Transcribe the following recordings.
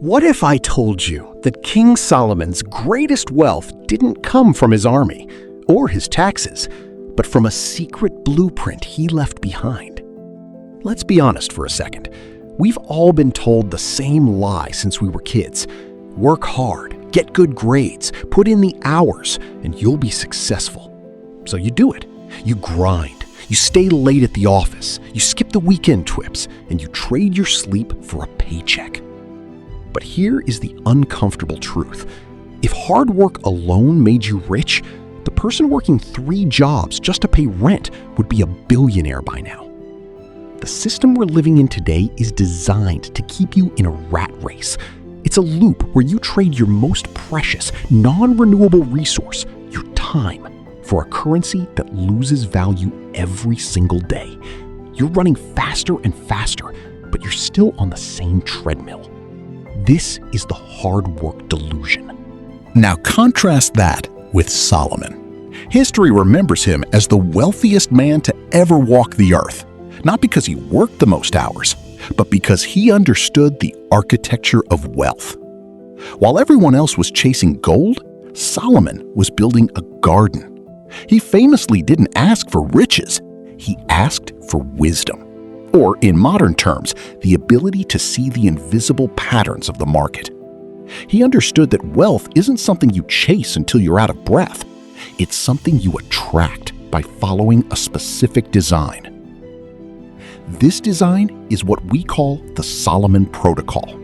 What if I told you that King Solomon's greatest wealth didn't come from his army or his taxes, but from a secret blueprint he left behind? Let's be honest for a second. We've all been told the same lie since we were kids. Work hard, get good grades, put in the hours, and you'll be successful. So you do it. You grind. You stay late at the office. You skip the weekend trips, and you trade your sleep for a paycheck. But here is the uncomfortable truth. If hard work alone made you rich, the person working 3 jobs just to pay rent would be a billionaire by now. The system we're living in today is designed to keep you in a rat race. It's a loop where you trade your most precious, non-renewable resource, your time, for a currency that loses value every single day. You're running faster and faster, but you're still on the same treadmill. This is the hard work delusion. Now contrast that with Solomon. History remembers him as the wealthiest man to ever walk the earth, not because he worked the most hours, but because he understood the architecture of wealth. While everyone else was chasing gold, Solomon was building a garden. He famously didn't ask for riches, he asked for wisdom. Or, in modern terms, the ability to see the invisible patterns of the market. He understood that wealth isn't something you chase until you're out of breath. It's something you attract by following a specific design. This design is what we call the Solomon Protocol.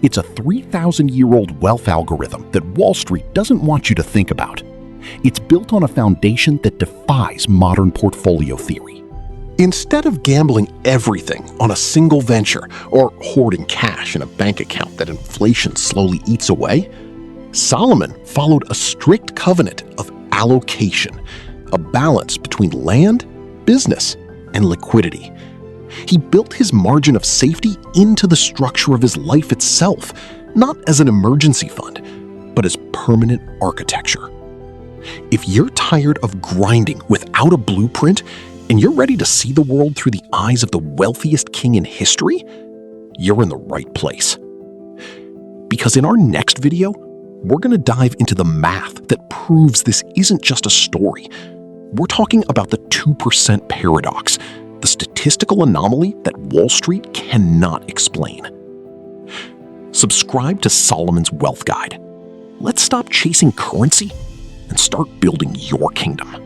It's a 3,000-year-old wealth algorithm that Wall Street doesn't want you to think about. It's built on a foundation that defies modern portfolio theory. Instead of gambling everything on a single venture or hoarding cash in a bank account that inflation slowly eats away, Solomon followed a strict covenant of allocation, a balance between land, business, and liquidity. He built his margin of safety into the structure of his life itself, not as an emergency fund, but as permanent architecture. If you're tired of grinding without a blueprint, and you're ready to see the world through the eyes of the wealthiest king in history, you're in the right place. Because in our next video, we're going to dive into the math that proves this isn't just a story. We're talking about the 2% paradox, the statistical anomaly that Wall Street cannot explain. Subscribe to Solomon's Wealth Guide. Let's stop chasing currency and start building your kingdom.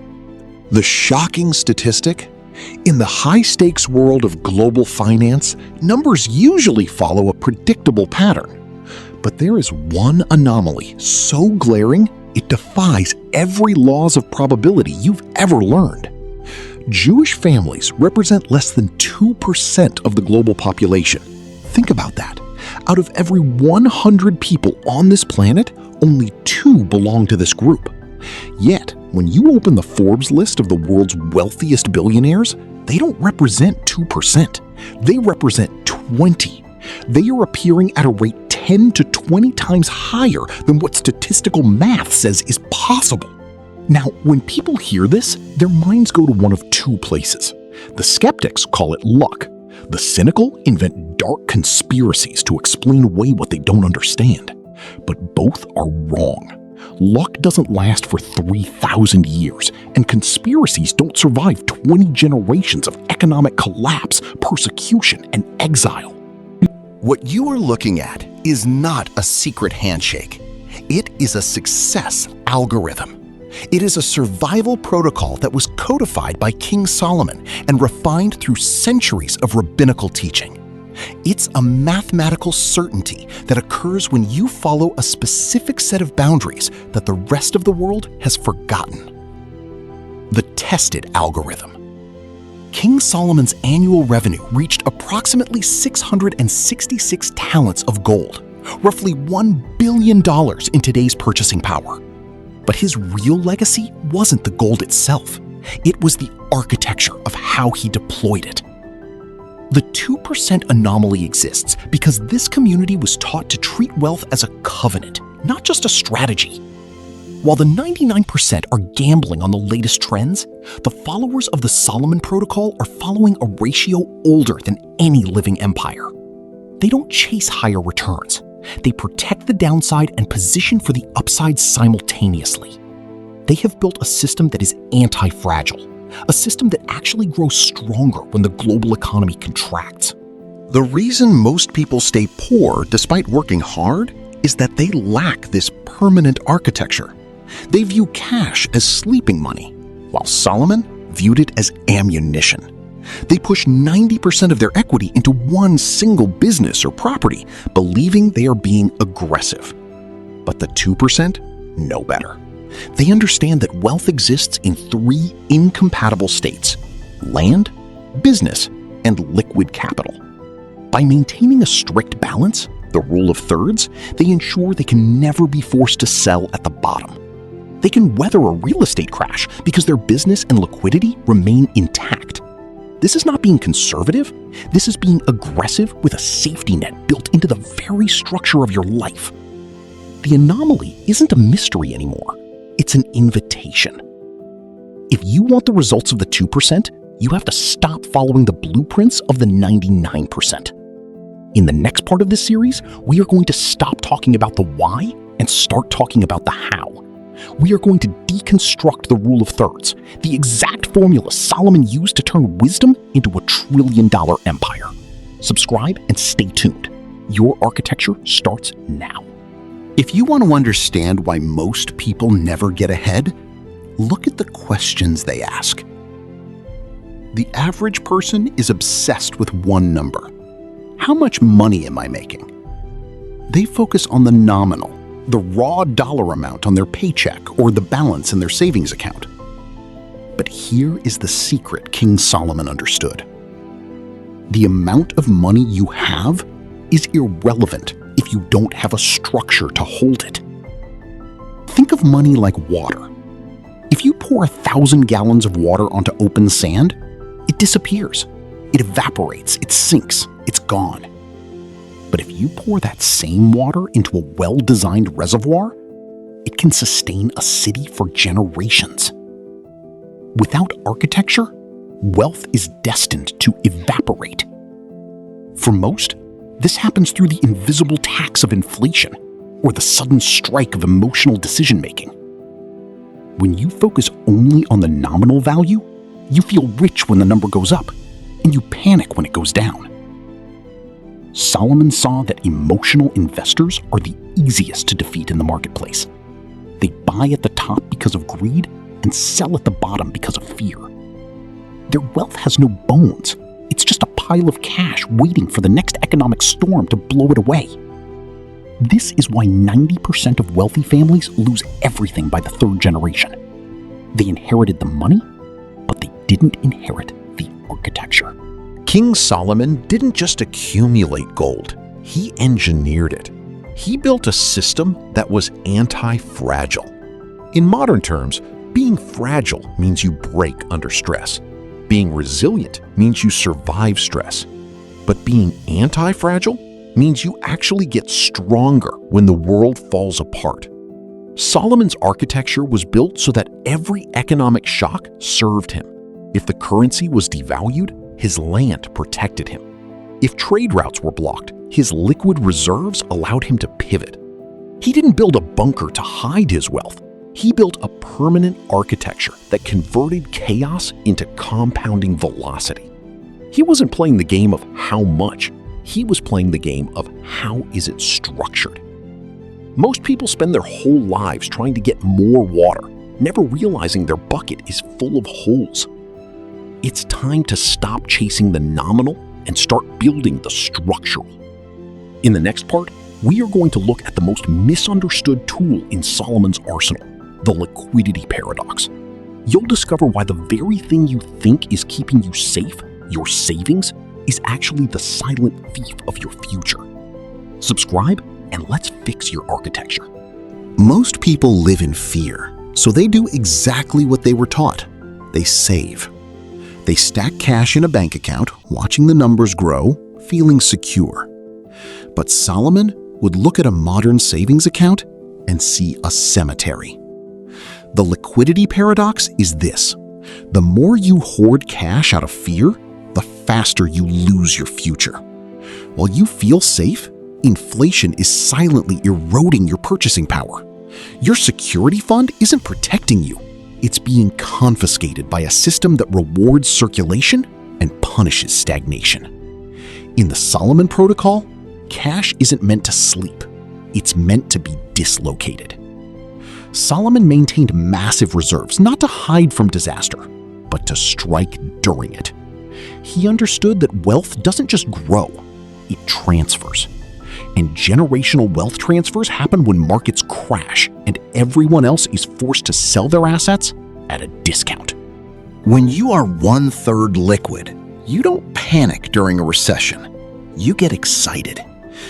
The shocking statistic? In the high-stakes world of global finance, numbers usually follow a predictable pattern. But there is one anomaly so glaring, it defies every laws of probability you've ever learned. Jewish families represent less than 2% of the global population. Think about that. Out of every 100 people on this planet, only 2 belong to this group. Yet, when you open the Forbes list of the world's wealthiest billionaires, they don't represent 2%. They represent 20. They are appearing at a rate 10 to 20 times higher than what statistical math says is possible. Now, when people hear this, their minds go to one of 2 places. The skeptics call it luck. The cynical invent dark conspiracies to explain away what they don't understand. But both are wrong. Luck doesn't last for 3,000 years, and conspiracies don't survive 20 generations of economic collapse, persecution, and exile. What you are looking at is not a secret handshake. It is a success algorithm. It is a survival protocol that was codified by King Solomon and refined through centuries of rabbinical teaching. It's a mathematical certainty that occurs when you follow a specific set of boundaries that the rest of the world has forgotten. The tested algorithm. King Solomon's annual revenue reached approximately 666 talents of gold, roughly $1 billion in today's purchasing power. But his real legacy wasn't the gold itself. It was the architecture of how he deployed it. The 2% anomaly exists because this community was taught to treat wealth as a covenant, not just a strategy. While the 99% are gambling on the latest trends, the followers of the Solomon Protocol are following a ratio older than any living empire. They don't chase higher returns. They protect the downside and position for the upside simultaneously. They have built a system that is anti-fragile, a system that actually grows stronger when the global economy contracts. The reason most people stay poor despite working hard is that they lack this permanent architecture. They view cash as sleeping money, while Solomon viewed it as ammunition. They push 90% of their equity into one single business or property, believing they are being aggressive. But the 2% know better. They understand that wealth exists in 3 incompatible states: land, business, and liquid capital. By maintaining a strict balance, the rule of thirds, they ensure they can never be forced to sell at the bottom. They can weather a real estate crash because their business and liquidity remain intact. This is not being conservative. This is being aggressive with a safety net built into the very structure of your life. The anomaly isn't a mystery anymore. It's an invitation. If you want the results of the 2%, you have to stop following the blueprints of the 99%. In the next part of this series, we are going to stop talking about the why and start talking about the how. We are going to deconstruct the rule of thirds, the exact formula Solomon used to turn wisdom into a $1 trillion empire. Subscribe and stay tuned. Your architecture starts now. If you want to understand why most people never get ahead, look at the questions they ask. The average person is obsessed with one number. How much money am I making? They focus on the nominal, the raw dollar amount on their paycheck or the balance in their savings account. But here is the secret King Solomon understood. The amount of money you have is irrelevant if you don't have a structure to hold it. Think of money like water. If you pour 1,000 gallons of water onto open sand, it disappears. It evaporates, it sinks, it's gone. But if you pour that same water into a well-designed reservoir, it can sustain a city for generations. Without architecture, wealth is destined to evaporate. For most, this happens through the invisible tax of inflation or the sudden strike of emotional decision-making. When you focus only on the nominal value, you feel rich when the number goes up, and you panic when it goes down. Solomon saw that emotional investors are the easiest to defeat in the marketplace. They buy at the top because of greed and sell at the bottom because of fear. Their wealth has no bones. It's just a pile of cash waiting for the next economic storm to blow it away. This is why 90% of wealthy families lose everything by the 3rd generation. They inherited the money, but they didn't inherit the architecture. King Solomon didn't just accumulate gold, he engineered it. He built a system that was anti-fragile. In modern terms, being fragile means you break under stress. Being resilient means you survive stress. But being anti-fragile means you actually get stronger when the world falls apart. Solomon's architecture was built so that every economic shock served him. If the currency was devalued, his land protected him. If trade routes were blocked, his liquid reserves allowed him to pivot. He didn't build a bunker to hide his wealth. He built a permanent architecture that converted chaos into compounding velocity. He wasn't playing the game of how much. He was playing the game of how is it structured. Most people spend their whole lives trying to get more water, never realizing their bucket is full of holes. It's time to stop chasing the nominal and start building the structural. In the next part, we are going to look at the most misunderstood tool in Solomon's arsenal, the liquidity paradox. You'll discover why the very thing you think is keeping you safe, your savings, is actually the silent thief of your future. Subscribe and let's fix your architecture. Most people live in fear, so they do exactly what they were taught. They save. They stack cash in a bank account, watching the numbers grow, feeling secure. But Solomon would look at a modern savings account and see a cemetery. The liquidity paradox is this: the more you hoard cash out of fear, the faster you lose your future. While you feel safe, Inflation is silently eroding your purchasing power. Your security fund isn't protecting you. It's being confiscated by a system that rewards circulation and punishes stagnation. In the Solomon Protocol, cash isn't meant to sleep. It's meant to be dislocated. Solomon maintained massive reserves not to hide from disaster, but to strike during it. He understood that wealth doesn't just grow, it transfers. And generational wealth transfers happen when markets crash and everyone else is forced to sell their assets at a discount. When you are 1/3 liquid, you don't panic during a recession. You get excited.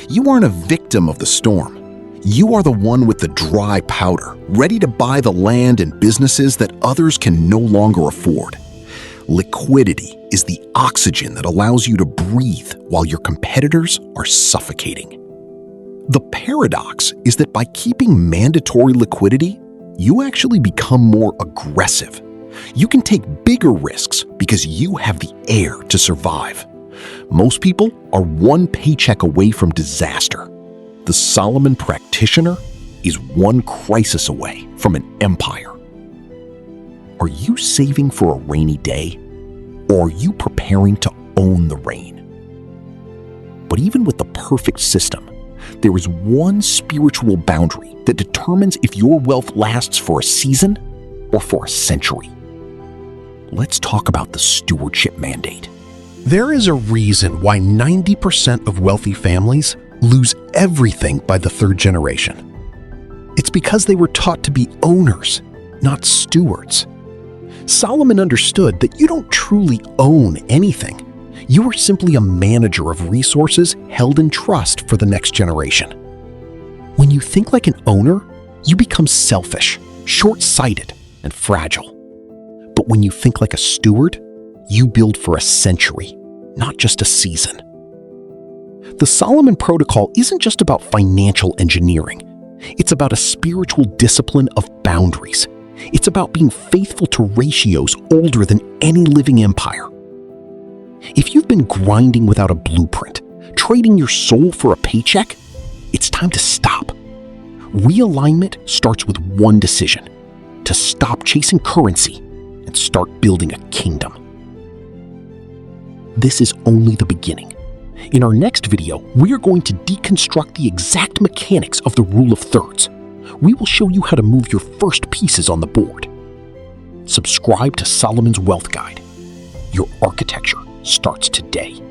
You aren't a victim of the storm. You are the one with the dry powder, ready to buy the land and businesses that others can no longer afford. Liquidity is the oxygen that allows you to breathe while your competitors are suffocating. The paradox is that by keeping mandatory liquidity, you actually become more aggressive. You can take bigger risks because you have the air to survive. Most people are one paycheck away from disaster. The Solomon practitioner is one crisis away from an empire. Are you saving for a rainy day, or are you preparing to own the rain? But even with the perfect system, there is one spiritual boundary that determines if your wealth lasts for a season or for a century. Let's talk about the stewardship mandate. There is a reason why 90% of wealthy families lose everything by the third generation. It's because they were taught to be owners, not stewards. Solomon understood that you don't truly own anything. You are simply a manager of resources held in trust for the next generation. When you think like an owner, you become selfish, short-sighted, and fragile. But when you think like a steward, you build for a century, not just a season. The Solomon Protocol isn't just about financial engineering. It's about a spiritual discipline of boundaries. It's about being faithful to ratios older than any living empire. If you've been grinding without a blueprint, trading your soul for a paycheck, it's time to stop. Realignment starts with one decision: to stop chasing currency and start building a kingdom. This is only the beginning. In our next video, we are going to deconstruct the exact mechanics of the rule of thirds. We will show you how to move your first pieces on the board. Subscribe to Solomon's Wealth Guide. Your architecture starts today.